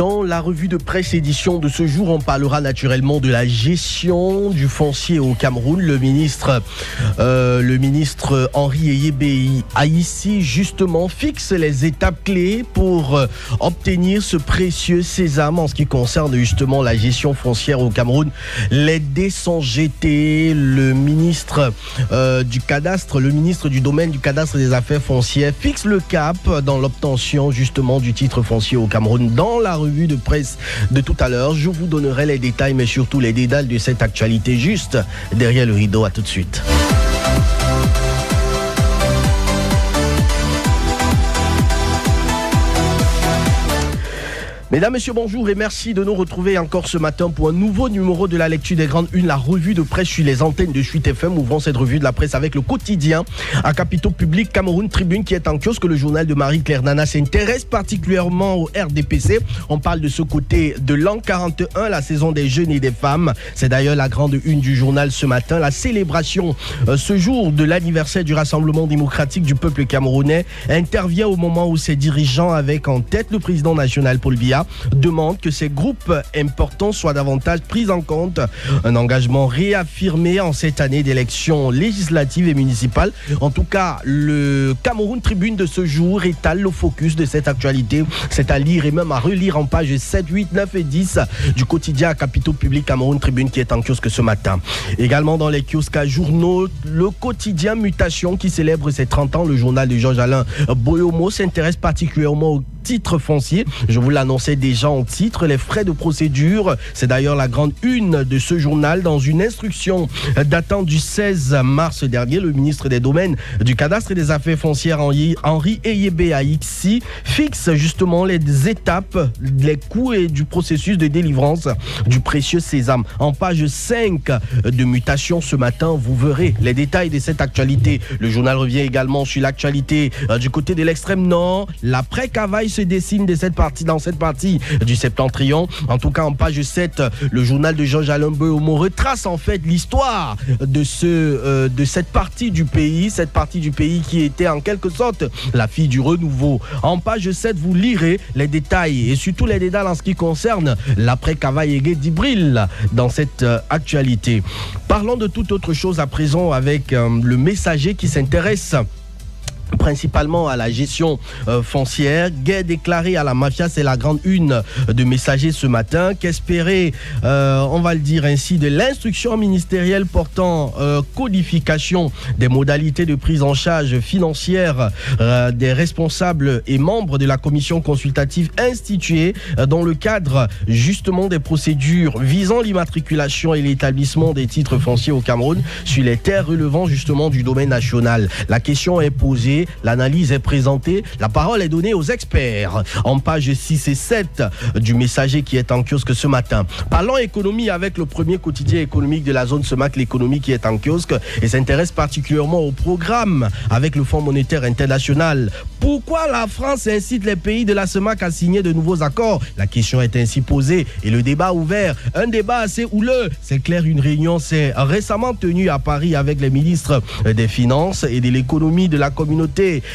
Dans la revue de presse édition de ce jour, on parlera naturellement de la gestion du foncier au Cameroun. Le ministre Henri Eyebéi a ici justement fixé les étapes clés pour obtenir ce précieux sésame en ce qui concerne justement la gestion foncière au Cameroun. Les dés sont jetés. Le ministre du cadastre, le ministre du domaine du cadastre des affaires foncières fixe le cap dans l'obtention justement du titre foncier au Cameroun. Dans la revue de presse de tout à l'heure, je vous donnerai les détails, mais surtout les dédales de cette actualité juste derrière le rideau. À tout de suite. Mesdames, Messieurs, bonjour et merci de nous retrouver encore ce matin pour un nouveau numéro de la lecture des grandes unes, la revue de presse sur les antennes de Chute FM. Ouvrons cette revue de la presse avec le quotidien à capitaux publics Cameroun Tribune qui est en kiosque. Le journal de Marie-Claire Nana s'intéresse particulièrement au RDPC. On parle de ce côté de l'an 41, la saison des jeunes et des femmes. C'est d'ailleurs la grande une du journal ce matin. La célébration ce jour de l'anniversaire du Rassemblement démocratique du peuple camerounais intervient au moment où ses dirigeants, avec en tête le président national Paul Biya, demande que ces groupes importants soient davantage pris en compte. Un engagement réaffirmé en cette année d'élections législatives et municipales. En tout cas, le Cameroun Tribune de ce jour étale le focus de cette actualité. C'est à lire et même à relire en pages 7, 8, 9 et 10 du quotidien à capitaux publics Cameroun Tribune qui est en kiosque ce matin. Également dans les kiosques à journaux, le quotidien Mutation qui célèbre ses 30 ans. Le journal de Georges-Alain Boyomo s'intéresse particulièrement au titre foncier. Je vous l'annonçais déjà en titre, les frais de procédure. C'est d'ailleurs la grande une de ce journal. Dans une instruction datant du 16 mars dernier, le ministre des Domaines, du Cadastre et des Affaires foncières, Henri Eyebéi, fixe justement les étapes, les coûts et du processus de délivrance du précieux sésame. En page 5 de Mutation ce matin, vous verrez les détails de cette actualité. Le journal revient également sur l'actualité du côté de l'extrême nord. L'après-cavaille se dessine dans cette partie du Septentrion. En tout cas, en page 7, le journal de Georges-Alain Boyomo retrace en fait l'histoire de cette partie du pays qui était en quelque sorte la fille du renouveau. En page 7, vous lirez les détails et surtout les détails en ce qui concerne l'après-cavaille d'Ibril dans cette actualité. Parlons de toute autre chose à présent avec le Messager qui s'intéresse principalement à la gestion foncière. Guerre déclarée à la mafia, c'est la grande une de Messager ce matin. Qu'espérer, on va le dire ainsi, de l'instruction ministérielle portant codification des modalités de prise en charge financière des responsables et membres de la commission consultative instituée dans le cadre justement des procédures visant l'immatriculation et l'établissement des titres fonciers au Cameroun sur les terres relevant justement du domaine national. La question est posée, l'analyse est présentée, la parole est donnée aux experts. En page 6 et 7 du Messager qui est en kiosque ce matin. Parlons économie avec le premier quotidien économique de la zone SEMAC, l'économie qui est en kiosque et s'intéresse particulièrement au programme avec le Fonds monétaire international. Pourquoi la France incite les pays de la SEMAC à signer de nouveaux accords? La question est ainsi posée et le débat ouvert. Un débat assez houleux. C'est clair, une réunion s'est récemment tenue à Paris avec les ministres des Finances et de l'économie de la communauté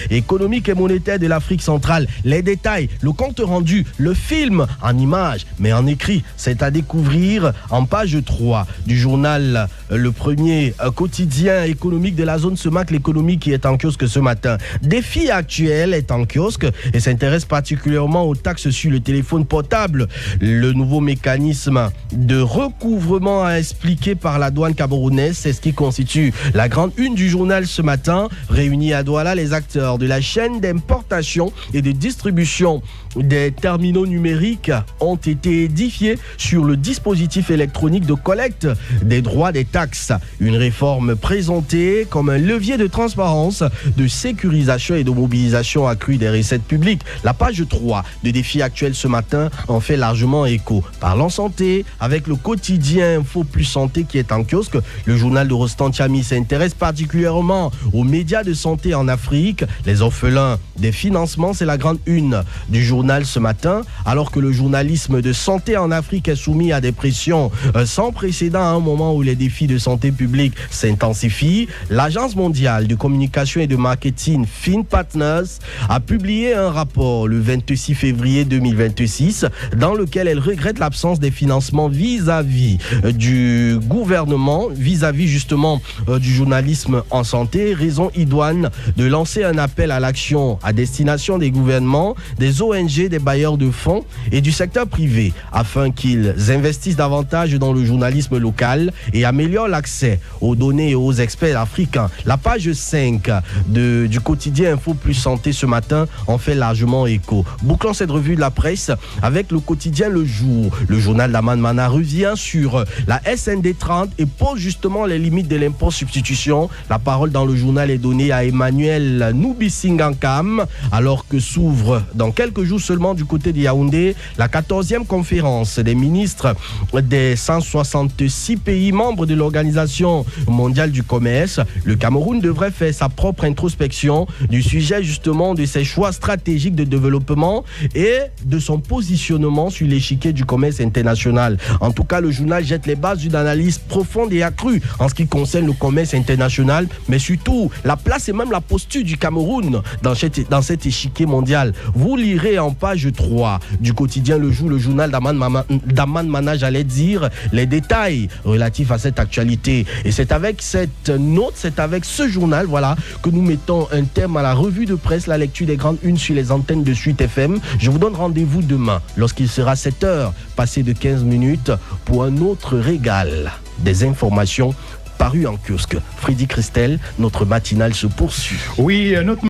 économique et monétaire de l'Afrique centrale. Les détails, le compte rendu, le film en images, mais en écrit, c'est à découvrir en page 3 du journal Le Premier quotidien économique de la zone SEMAC, l'économie qui est en kiosque ce matin. Défi actuel est en kiosque et s'intéresse particulièrement aux taxes sur le téléphone portable. Le nouveau mécanisme de recouvrement expliqué par la douane camerounaise, c'est ce qui constitue la grande une du journal ce matin. Réunis à Douala, les acteurs de la chaîne d'importation et de distribution des terminaux numériques ont été édifiés sur le dispositif électronique de collecte des droits des taxes. Une réforme présentée comme un levier de transparence, de sécurisation et de mobilisation accrue des recettes publiques. La page 3 de Défi actuel ce matin en fait largement écho. Parlons santé avec le quotidien Info Plus Santé qui est en kiosque. Le journal de Rostand Chami s'intéresse particulièrement aux médias de santé en Afrique. Les orphelins des financements, c'est la grande une du journal ce matin, alors que le journalisme de santé en Afrique est soumis à des pressions sans précédent à un moment où les défis défis de santé publique s'intensifient, l'Agence mondiale de communication et de marketing FinPartners a publié un rapport le 26 février 2026 dans lequel elle regrette l'absence des financements vis-à-vis du gouvernement, vis-à-vis justement du journalisme en santé, raison idoine de lancer un appel à l'action à destination des gouvernements, des ONG, des bailleurs de fonds et du secteur privé afin qu'ils investissent davantage dans le journalisme local et améliorent l'accès aux données et aux experts africains. La page 5 du quotidien Info Plus Santé ce matin en fait largement écho. Bouclons cette revue de la presse avec le quotidien Le Jour. Le journal d'Aman Mana revient sur la SND 30 et pose justement les limites de l'impôt substitution. La parole dans le journal est donnée à Emmanuel Nubisingankam alors que s'ouvre dans quelques jours seulement du côté de Yaoundé la 14e conférence des ministres des 166 pays membres de l'Organisation mondiale du commerce. Le Cameroun devrait faire sa propre introspection du sujet justement de ses choix stratégiques de développement et de son positionnement sur l'échiquier du commerce international. En tout cas, le journal jette les bases d'une analyse profonde et accrue en ce qui concerne le commerce international, mais surtout la place et même la posture du Cameroun dans cet échiquier mondial. Vous lirez en page 3 du quotidien Le Jour, le journal d'Aman Mana, j'allais dire, les détails relatifs à cette actualité. Et c'est avec cette note, c'est avec ce journal, voilà, que nous mettons un terme à la revue de presse, la lecture des grandes unes sur les antennes de Suite FM. Je vous donne rendez-vous demain, lorsqu'il sera 7h, passé de 15 minutes, pour un autre régal des informations parues en kiosque. Freddy Christel, notre matinale se poursuit. Oui, notre